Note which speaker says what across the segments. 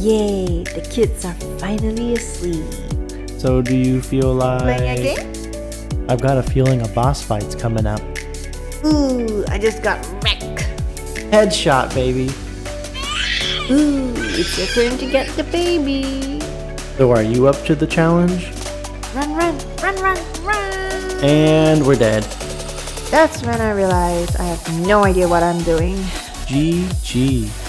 Speaker 1: Yay, the kids are finally asleep.
Speaker 2: So do you feel like...
Speaker 1: Playing a game?
Speaker 2: I've got a feeling a boss fight's coming up.
Speaker 1: Ooh, I just got wrecked.
Speaker 2: Headshot, baby.
Speaker 1: Ooh, it's your turn to get the baby.
Speaker 2: So are you up to the challenge?
Speaker 1: Run, run, run, run, run.
Speaker 2: And we're dead.
Speaker 1: That's when I realized I have no idea what I'm doing.
Speaker 2: GG.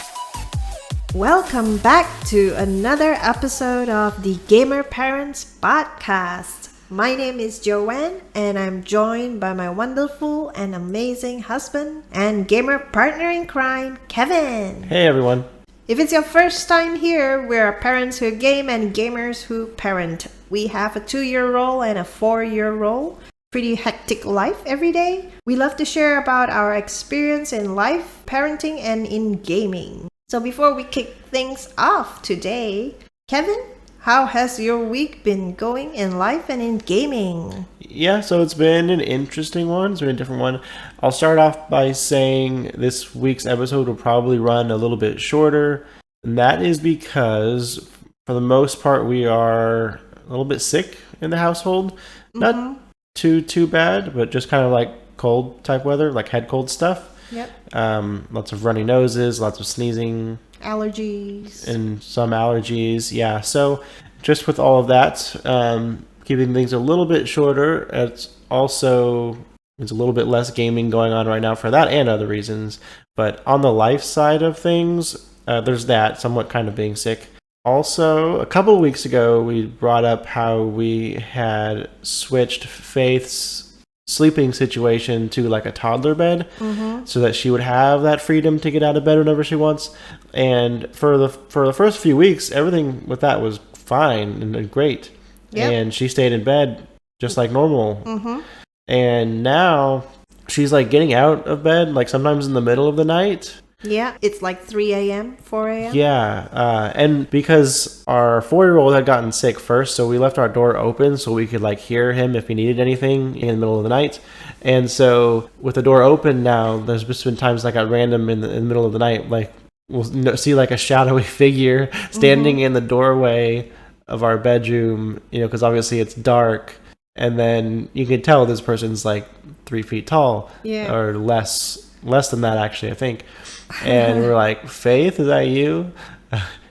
Speaker 1: Welcome back to another episode of the Gamer Parents Podcast. My name is Joanne and I'm joined by my wonderful and amazing husband and gamer partner in crime, Kevin.
Speaker 2: Hey everyone.
Speaker 1: If it's your first time here, we're parents who game and gamers who parent. We have a 2-year-old and a 4-year-old. Pretty hectic life every day. We love to share about our experience in life, parenting, and in gaming. So before we kick things off today, Kevin, how has your week been going in life and in gaming?
Speaker 2: Yeah, so it's been an interesting one. It's been a different one. I'll start off by saying this week's episode will probably run a little bit shorter. And that is because, for the most part, we are a little bit sick in the household. Not too bad, but just kind of like cold type weather, like head cold stuff.
Speaker 1: Yep.
Speaker 2: Lots of runny noses, lots of sneezing.
Speaker 1: Allergies.
Speaker 2: And some allergies, yeah. So just with all of that, keeping things a little bit shorter. There's a little bit less gaming going on right now for that and other reasons. But on the life side of things, there's that, somewhat kind of being sick. Also, a couple of weeks ago, we brought up how we had switched Faith's sleeping situation to like a toddler bed so that she would have that freedom to get out of bed whenever she wants. And for the first few weeks, everything with that was fine and great. Yep. And she stayed in bed just like normal. And now she's like getting out of bed like sometimes in the middle of the night.
Speaker 1: Yeah, it's like 3 a.m., 4 a.m.
Speaker 2: Yeah, and because our 4-year-old had gotten sick first, so we left our door open so we could like hear him if he needed anything in the middle of the night. And so with the door open now, there's just been times like at random in the middle of the night, like we'll see like a shadowy figure standing in the doorway of our bedroom, because obviously it's dark. And then you can tell this person's like 3 feet tall, or less than that actually, I think. And we're like, Faith, is that you?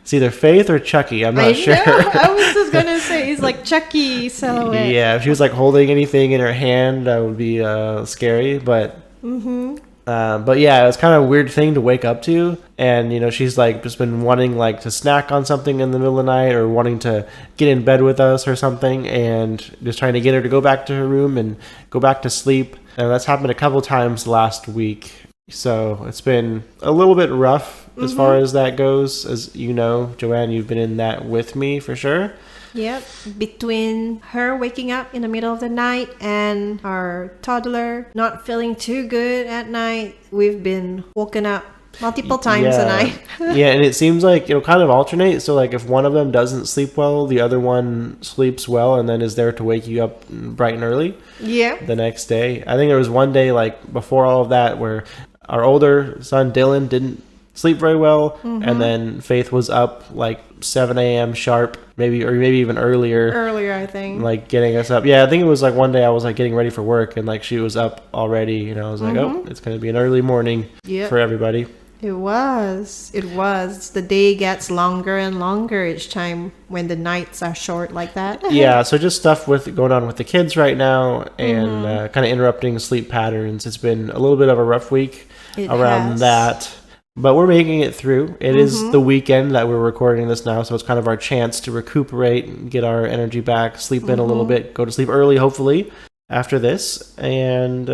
Speaker 2: It's either Faith or Chucky. I'm not sure.
Speaker 1: I was just gonna say it's like Chucky silhouette.
Speaker 2: Yeah, if she was like holding anything in her hand, that would be scary. But but yeah, it was kind of a weird thing to wake up to. And she's like just been wanting like to snack on something in the middle of the night, or wanting to get in bed with us or something, and just trying to get her to go back to her room and go back to sleep. And that's happened a couple times last week. So it's been a little bit rough as far as that goes. As you know, Joanne, you've been in that with me for sure.
Speaker 1: Yep. Between her waking up in the middle of the night and our toddler not feeling too good at night, we've been woken up multiple times a night.
Speaker 2: Yeah, and it seems like it'll kind of alternate. So like if one of them doesn't sleep well, the other one sleeps well and then is there to wake you up bright and early. Yeah. The next day. I think there was one day like before all of that where our older son Dylan didn't sleep very well, and then Faith was up like 7 a.m. sharp, maybe even earlier. Earlier, I think. Like getting us up. Yeah, I think it was like one day I was like getting ready for work, and like she was up already. I was like, oh, it's gonna be an early morning for everybody.
Speaker 1: It was. The day gets longer and longer each time when the nights are short like that.
Speaker 2: Yeah, so just stuff going on with the kids right now, and kind of interrupting sleep patterns. It's been a little bit of a rough week around that, but we're making it through. It is the weekend that we're recording this now, so it's kind of our chance to recuperate and get our energy back, sleep in a little bit, go to sleep early, hopefully, after this, and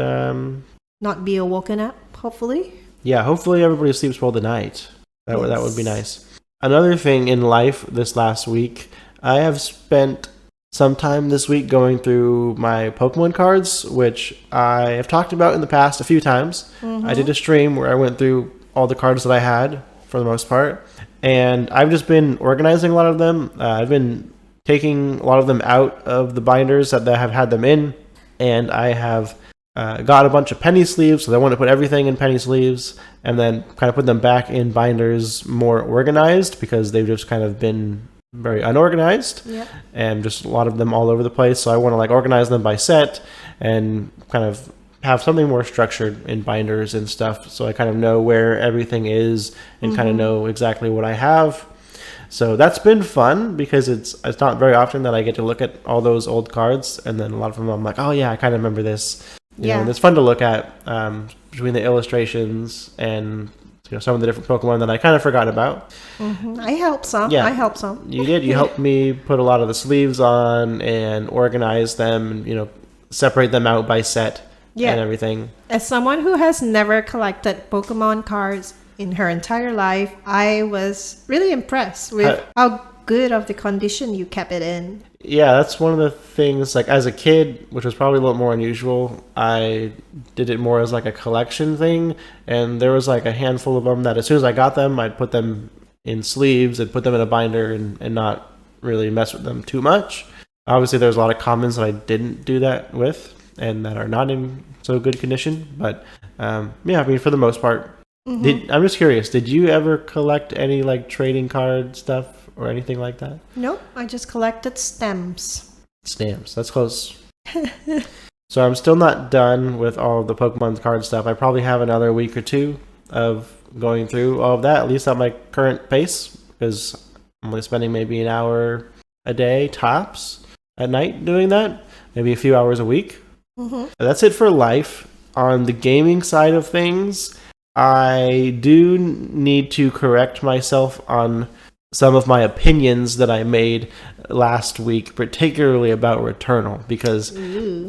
Speaker 1: not be awoken up, hopefully.
Speaker 2: Yeah, hopefully everybody sleeps well tonight. That would be nice. Another thing in life this last week, I have spent some time this week going through my Pokemon cards, which I have talked about in the past a few times. I did a stream where I went through all the cards that I had for the most part, and I've just been organizing a lot of them. I've been taking a lot of them out of the binders that I have had them in, and I have got a bunch of penny sleeves, so I want to put everything in penny sleeves and then kind of put them back in binders more organized because they've just kind of been very unorganized and just a lot of them all over the place. So I want to like organize them by set and kind of have something more structured in binders and stuff, so I kind of know where everything is and kind of know exactly what I have. So that's been fun because it's not very often that I get to look at all those old cards, and then a lot of them I'm like, oh yeah, I kind of remember this. You know, and it's fun to look at between the illustrations and some of the different Pokemon that I kind of forgot about.
Speaker 1: I helped some.
Speaker 2: Yeah,
Speaker 1: I helped some.
Speaker 2: You did. You helped me put a lot of the sleeves on and organize them, and separate them out by set and everything.
Speaker 1: As someone who has never collected Pokemon cards in her entire life, I was really impressed with how good of the condition you kept it in.
Speaker 2: Yeah, that's one of the things, like as a kid, which was probably a little more unusual, I did it more as like a collection thing, and there was like a handful of them that as soon as I got them, I'd put them in sleeves and put them in a binder and not really mess with them too much. Obviously, there's a lot of commons that I didn't do that with and that are not in so good condition, but I mean, for the most part. I'm just curious, did you ever collect any like trading card stuff or anything like that?
Speaker 1: Nope, I just collected stamps.
Speaker 2: Stamps, that's close. So I'm still not done with all of the Pokemon card stuff. I probably have another week or two of going through all of that, at least at my current pace, because I'm only spending maybe an hour a day tops at night doing that, maybe a few hours a week. That's it for life. On the gaming side of things, I do need to correct myself on some of my opinions that I made last week, particularly about Returnal, because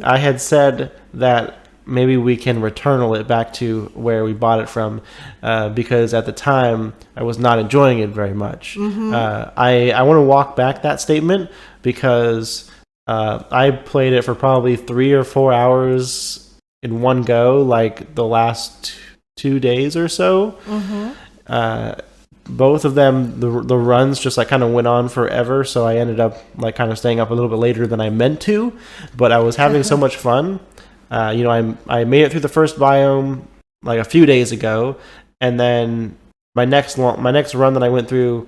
Speaker 2: I had said that maybe we can Returnal it back to where we bought it from, because at the time I was not enjoying it very much. I want to walk back that statement because I played it for probably 3 or 4 hours in one go, like the last 2 days or so. Both of them, the runs just like kind of went on forever, so I ended up like kind of staying up a little bit later than I meant to, but I was having so much fun. I made it through the first biome like a few days ago, and then my next run that I went through,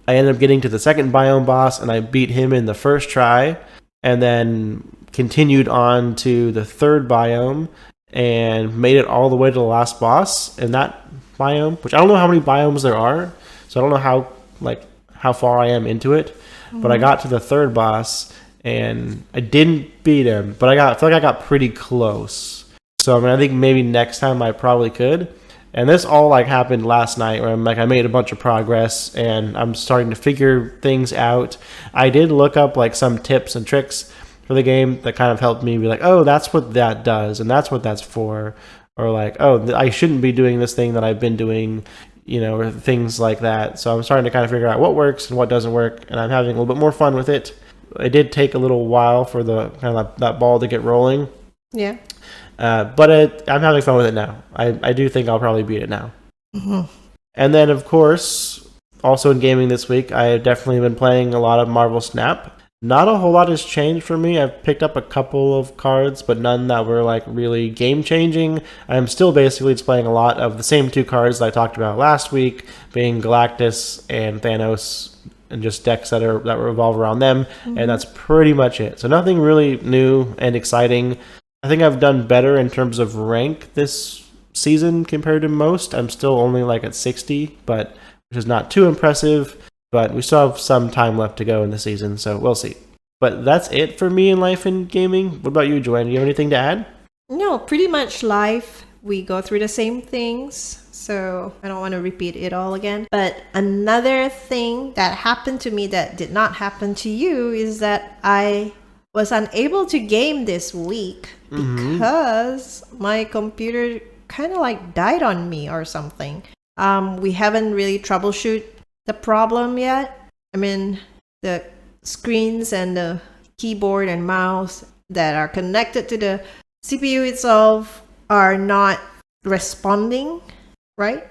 Speaker 2: I ended up getting to the second biome boss, and I beat him in the first try, and then continued on to the third biome and made it all the way to the last boss in that biome, which I don't know how many biomes there are, so I don't know how far I am into it, but I got to the third boss and I didn't beat him, but I feel like I got pretty close. So I mean, I think maybe next time I probably could. And this all like happened last night, where I made a bunch of progress and I'm starting to figure things out. I did look up like some tips and tricks for the game that kind of helped me be like, oh, that's what that does and that's what that's for. Or like, oh, I shouldn't be doing this thing that I've been doing, or things like that. So I'm starting to kind of figure out what works and what doesn't work, and I'm having a little bit more fun with it. It did take a little while for the kind of that ball to get rolling.
Speaker 1: Yeah.
Speaker 2: But I'm having fun with it now. I do think I'll probably beat it now. And then, of course, also in gaming this week, I have definitely been playing a lot of Marvel Snap. Not a whole lot has changed for me. I've picked up a couple of cards, but none that were like really game-changing. I'm still basically just playing a lot of the same 2 cards that I talked about last week, being Galactus and Thanos, and just decks that revolve around them, and that's pretty much it. So nothing really new and exciting. I think I've done better in terms of rank this season compared to most. I'm still only like at 60, which is not too impressive. But we still have some time left to go in the season, so we'll see. But that's it for me in life and gaming. What about you, Joanne? Do you have anything to add?
Speaker 1: No, pretty much life. We go through the same things, so I don't want to repeat it all again. But another thing that happened to me that did not happen to you is that I was unable to game this week because my computer kind of like died on me or something. We haven't really troubleshoot the problem yet. I mean, the screens and the keyboard and mouse that are connected to the CPU itself are not responding, right?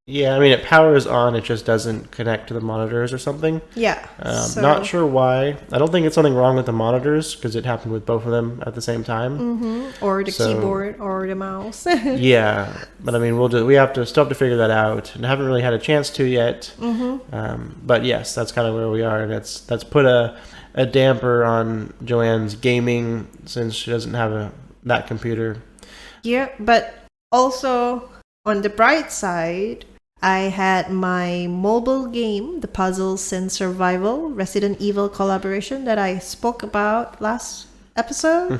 Speaker 2: Yeah, I mean, it powers on, it just doesn't connect to the monitors or something.
Speaker 1: Yeah.
Speaker 2: Not sure why. I don't think it's something wrong with the monitors, because it happened with both of them at the same time.
Speaker 1: Or the keyboard or the mouse.
Speaker 2: Yeah, but I mean, we have to still have to figure that out, and haven't really had a chance to yet. But yes, that's kind of where we are, and that's put a damper on Joanne's gaming since she doesn't have that computer.
Speaker 1: Yeah, but also on the bright side, I had my mobile game, the Puzzles and Survival Resident Evil collaboration that I spoke about last episode.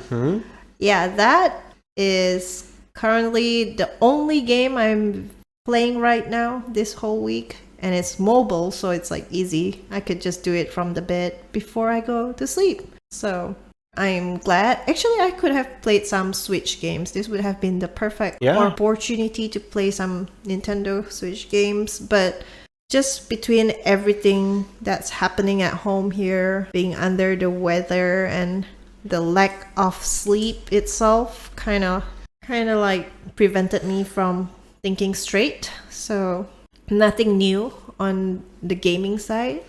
Speaker 1: Yeah, that is currently the only game I'm playing right now this whole week. And it's mobile, so it's like easy. I could just do it from the bed before I go to sleep. So I'm glad. Actually, I could have played some Switch games. This would have been the perfect opportunity to play some Nintendo Switch games. But just between everything that's happening at home here, being under the weather and the lack of sleep itself kind of like prevented me from thinking straight. So nothing new on the gaming side.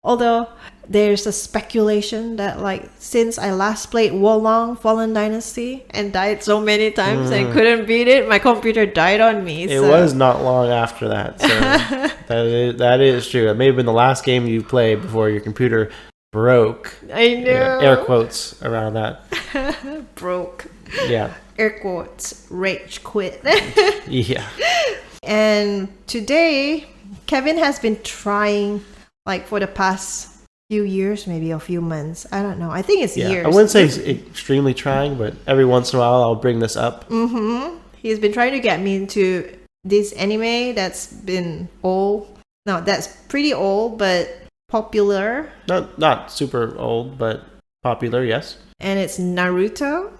Speaker 1: Although there's a speculation that like since I last played Wolong Fallen Dynasty and died so many times and couldn't beat it, my computer died on me.
Speaker 2: It was not long after that. So that is true. It may have been the last game you played before your computer broke.
Speaker 1: I know.
Speaker 2: Air quotes around that.
Speaker 1: Broke.
Speaker 2: Yeah.
Speaker 1: Air quotes. Rage quit.
Speaker 2: Yeah.
Speaker 1: And today, Kevin has been trying, like for the past few years, maybe a few months. I don't know. I think it's years.
Speaker 2: I wouldn't say he's extremely trying, but every once in a while I'll bring this up.
Speaker 1: He's been trying to get me into this anime that's been old. No, that's pretty old, but popular.
Speaker 2: Not super old, but popular, yes.
Speaker 1: And it's Naruto.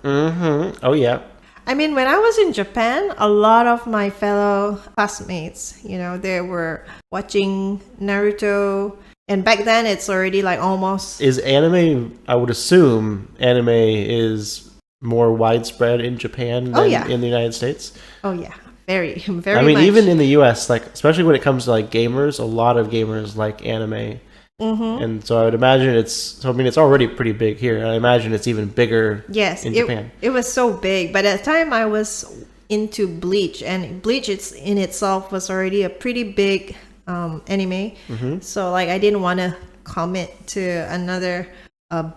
Speaker 2: Oh, yeah.
Speaker 1: I mean, when I was in Japan, a lot of my fellow classmates, they were watching Naruto. And back then, it's already like almost...
Speaker 2: Is anime, I would assume, anime is more widespread in Japan than in the United States?
Speaker 1: Oh, yeah. Very, very
Speaker 2: I mean,
Speaker 1: much.
Speaker 2: even in the US, like especially when it comes to like gamers, a lot of gamers like anime. And so I would imagine it's already pretty big here. I imagine it's even bigger in Japan.
Speaker 1: It was so big. But at the time I was into Bleach, and Bleach in itself was already a pretty big anime. So like I didn't want to commit to another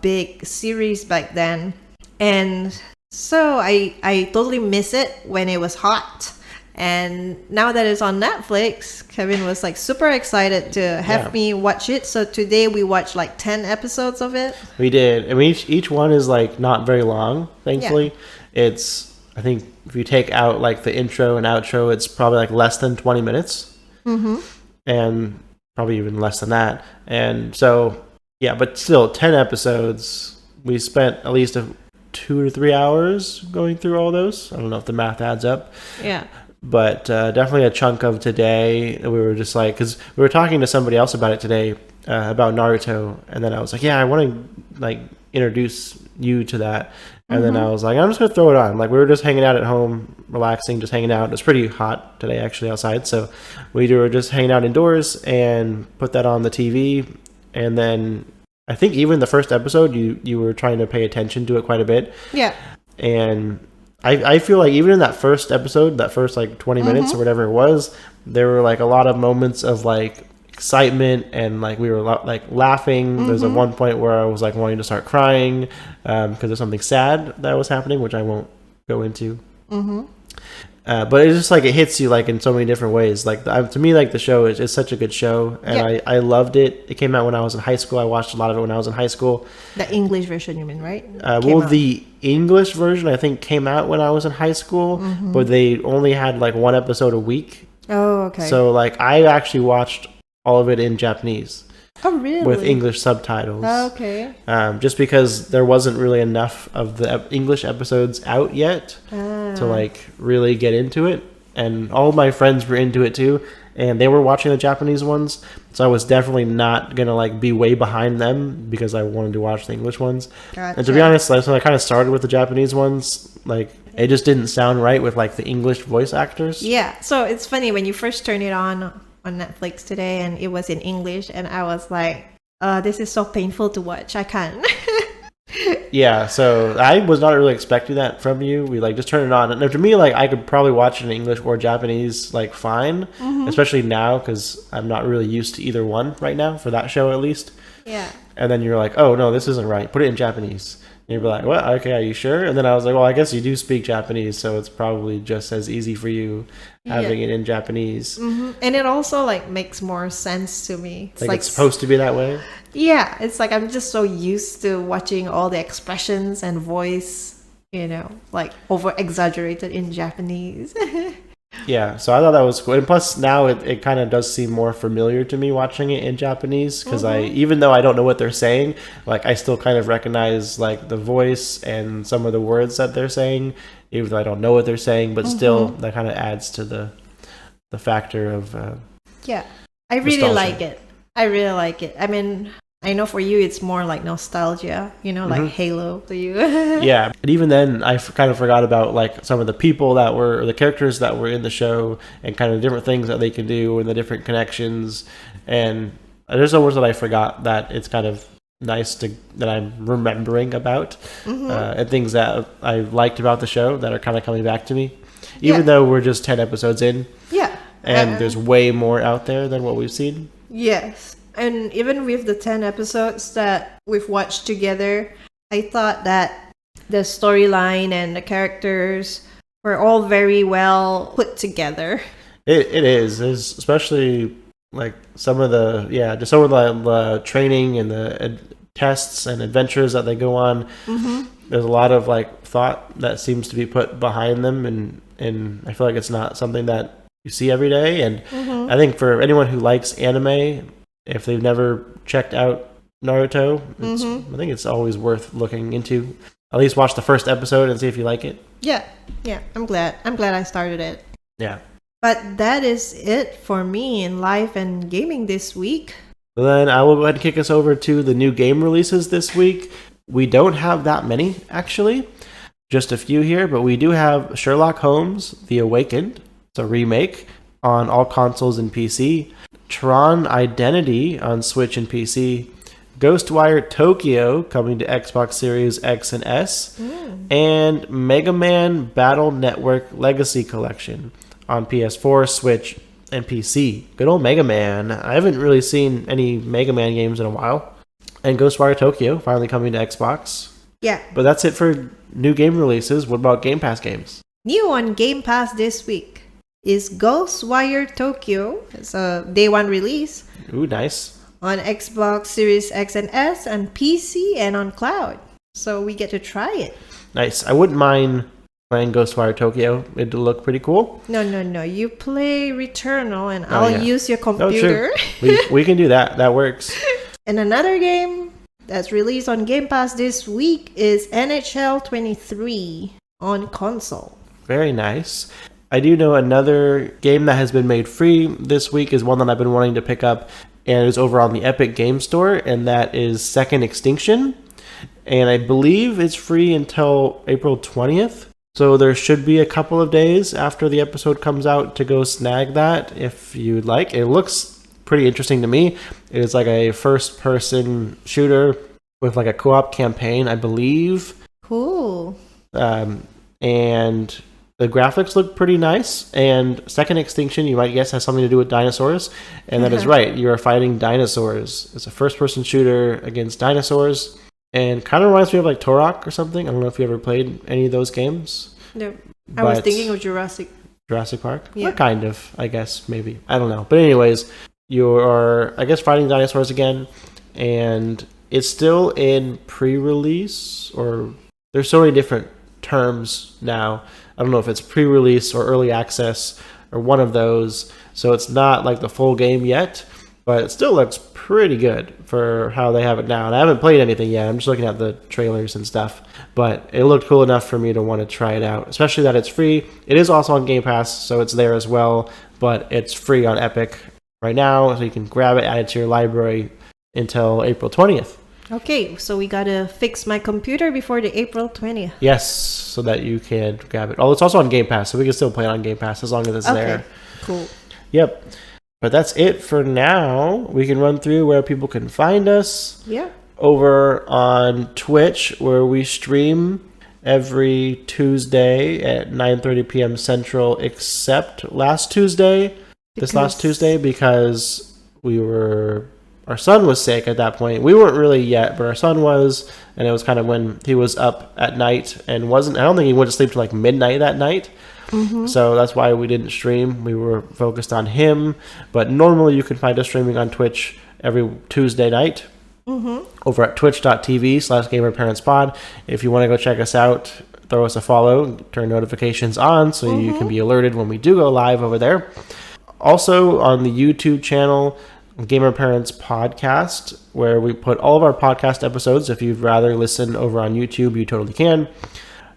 Speaker 1: big series back then. And so I totally miss it when it was hot. And now that it's on Netflix, Kevin was like super excited to have me watch it. So today we watched like 10 episodes of it.
Speaker 2: We did. I mean, each one is like not very long, thankfully. It's, I think if you take out like the intro and outro, it's probably like less than 20 minutes. And probably even less than that. And so, yeah, but still 10 episodes. We spent at least 2 to 3 hours going through all those. I don't know if the math adds up.
Speaker 1: Yeah.
Speaker 2: But definitely a chunk of today. We were just like, because we were talking to somebody else about it today, about Naruto, and then I was like, yeah, I want to like introduce you to that. And then I was like, I'm just gonna throw it on. Like we were just hanging out at home, relaxing, just hanging out. It was pretty hot today actually outside, so we were just hanging out indoors and put that on the TV. And then I think even the first episode, you were trying to pay attention to it quite a bit.
Speaker 1: Yeah.
Speaker 2: And I feel like even in that first episode, that first like 20 minutes or whatever it was, there were like a lot of moments of like excitement and like we were like laughing. There's one point where I was like wanting to start crying because there's something sad that was happening, which I won't go into. But it's just like it hits you like in so many different ways. Like to me, like the show is such a good show, and I loved it. It came out when I was in high school. I watched a lot of it when I was in high school.
Speaker 1: The English version, you mean, right?
Speaker 2: The English version I think came out when I was in high school, but they only had like one episode a week.
Speaker 1: Oh, okay.
Speaker 2: So like I actually watched all of it in Japanese.
Speaker 1: Oh, really?
Speaker 2: With English subtitles.
Speaker 1: Okay.
Speaker 2: Just because there wasn't really enough of the English episodes out yet to like really get into it. And all of my friends were into it too. And they were watching the Japanese ones. So I was definitely not going to like be way behind them because I wanted to watch the English ones.
Speaker 1: Gotcha.
Speaker 2: And to be honest, so I kind of started with the Japanese ones. Like It just didn't sound right with like the English voice actors.
Speaker 1: Yeah, so it's funny when you first turn it on Netflix today and it was in English and I was like, this is so painful to watch. I can't.
Speaker 2: Yeah, so I was not really expecting that from you. We like just turn it on, and to me, like I could probably watch it in English or Japanese, like fine, especially now because I'm not really used to either one right now for that show at least.
Speaker 1: Yeah.
Speaker 2: And then you're like, oh no, this isn't right. Put it in Japanese. And you'd be like, what? Okay, are you sure? And then I was like, well, I guess you do speak Japanese, so it's probably just as easy for you having it in Japanese.
Speaker 1: And it also like makes more sense to me. It's
Speaker 2: like it's supposed to be that way.
Speaker 1: Yeah, it's like I'm just so used to watching all the expressions and voice, like over exaggerated in Japanese.
Speaker 2: Yeah, so I thought that was cool. And plus now it kind of does seem more familiar to me watching it in Japanese because even though I don't know what they're saying, like I still kind of recognize like the voice and some of the words that they're saying, even though I don't know what they're saying, but still that kind of adds to the factor of
Speaker 1: yeah, I really
Speaker 2: nostalgia.
Speaker 1: like it. I really like it. I mean, I know for you it's more like nostalgia, like Halo to you.
Speaker 2: Yeah, and even then I kind of forgot about like some of the people that were, or the characters that were in the show, and kind of different things that they can do and the different connections. And there's some words that I forgot that it's kind of nice that I'm remembering about, and things that I liked about the show that are kind of coming back to me, even though we're just 10 episodes in.
Speaker 1: Yeah,
Speaker 2: and there's way more out there than what we've seen.
Speaker 1: Yes. And even with the 10 episodes that we've watched together, I thought that the storyline and the characters were all very well put together.
Speaker 2: It is, especially like some of the the training and the tests and adventures that they go on. There's a lot of like thought that seems to be put behind them, and I feel like it's not something that you see every day. And I think for anyone who likes anime, if they've never checked out Naruto, I think it's always worth looking into. At least watch the first episode and see if you like it.
Speaker 1: Yeah. I'm glad I started it.
Speaker 2: Yeah.
Speaker 1: But that is it for me in life and gaming this week.
Speaker 2: Well, then I will go ahead and kick us over to the new game releases this week. We don't have that many, actually. Just a few here, but we do have Sherlock Holmes: The Awakened. It's a remake on all consoles and PC. Tron Identity on Switch and PC, Ghostwire Tokyo coming to Xbox Series X and S, and Mega Man Battle Network Legacy Collection on PS4, Switch, and PC. Good old Mega Man. I haven't really seen any Mega Man games in a while. And Ghostwire Tokyo finally coming to Xbox.
Speaker 1: Yeah.
Speaker 2: But that's it for new game releases. What about Game Pass games?
Speaker 1: New on Game Pass this week is Ghostwire Tokyo. It's a day one release.
Speaker 2: Ooh, nice.
Speaker 1: On Xbox Series X and S, and PC, and on cloud. So we get to try it.
Speaker 2: Nice. I wouldn't mind playing Ghostwire Tokyo. It'd look pretty cool.
Speaker 1: No. You play Returnal, and I'll use your computer.
Speaker 2: we can do that. That works.
Speaker 1: And another game that's released on Game Pass this week is NHL 23 on console.
Speaker 2: Very nice. I do know another game that has been made free this week is one that I've been wanting to pick up, and it's over on the Epic Game Store, and that is Second Extinction. And I believe it's free until April 20th. So there should be a couple of days after the episode comes out to go snag that if you'd like. It looks pretty interesting to me. It is like a first-person shooter with like a co-op campaign, I believe.
Speaker 1: Cool.
Speaker 2: And the graphics look pretty nice, and Second Extinction, you might guess, has something to do with dinosaurs, and that is right. You are fighting dinosaurs. It's a first-person shooter against dinosaurs, and kind of reminds me of like Turok or something. I don't know if you ever played any of those games.
Speaker 1: No, I was thinking of Jurassic
Speaker 2: Park?
Speaker 1: Yeah.
Speaker 2: Well, kind of, I guess, maybe. I don't know. But anyways, you are, I guess, fighting dinosaurs again, and it's still in pre-release, or there's so many different terms now. I don't know if it's pre-release or early access or one of those. So it's not like the full game yet, but it still looks pretty good for how they have it now. And I haven't played anything yet. I'm just looking at the trailers and stuff. But it looked cool enough for me to want to try it out, especially that it's free. It is also on Game Pass, so it's there as well. But it's free on Epic right now, so you can grab it, add it to your library until April 20th.
Speaker 1: Okay, so we gotta fix my computer before the April 20th.
Speaker 2: Yes, so that you can grab it. Oh, it's also on Game Pass, so we can still play it on Game Pass as long as it's there.
Speaker 1: Cool.
Speaker 2: Yep. But that's it for now. We can run through where people can find us.
Speaker 1: Yeah.
Speaker 2: Over on Twitch, where we stream every Tuesday at 9:30 p.m. Central, except last Tuesday, because our son was sick at that point. We weren't really yet, but our son was, and it was kind of when he was up at night and I don't think he went to sleep till like midnight that night. Mm-hmm. So that's why we didn't stream. We were focused on him. But normally you can find us streaming on Twitch every Tuesday night. Mm-hmm. Over at twitch.tv/gamerparentspod. If you want to go check us out, throw us a follow, turn notifications on so you can be alerted when we do go live over there. Also on the YouTube channel, Gamer Parents Podcast, where we put all of our podcast episodes. If you'd rather listen over on YouTube, you totally can.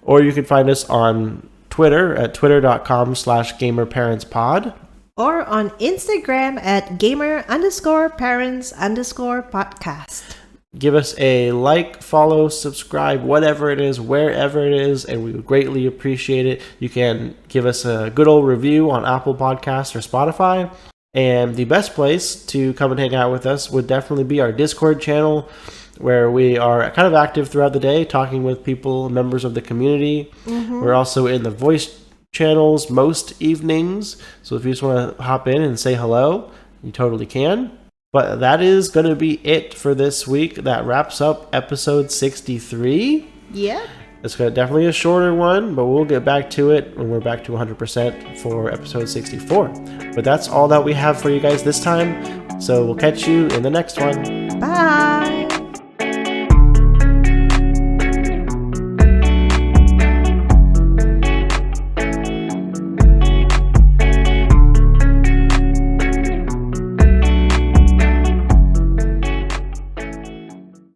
Speaker 2: Or you can find us on Twitter at twitter.com/gamerparentspod.
Speaker 1: Or on Instagram at gamer_parents_podcast.
Speaker 2: Give us a like, follow, subscribe, whatever it is, wherever it is, and we would greatly appreciate it. You can give us a good old review on Apple Podcasts or Spotify. And the best place to come and hang out with us would definitely be our Discord channel, where we are kind of active throughout the day, talking with people, members of the community. Mm-hmm. We're also in the voice channels most evenings, so if you just want to hop in and say hello, you totally can. But that is going to be it for this week. That wraps up episode 63.
Speaker 1: Yeah.
Speaker 2: It's definitely a shorter one, but we'll get back to it when we're back to 100% for episode 64. But that's all that we have for you guys this time, so we'll catch you in the next one.
Speaker 1: Bye.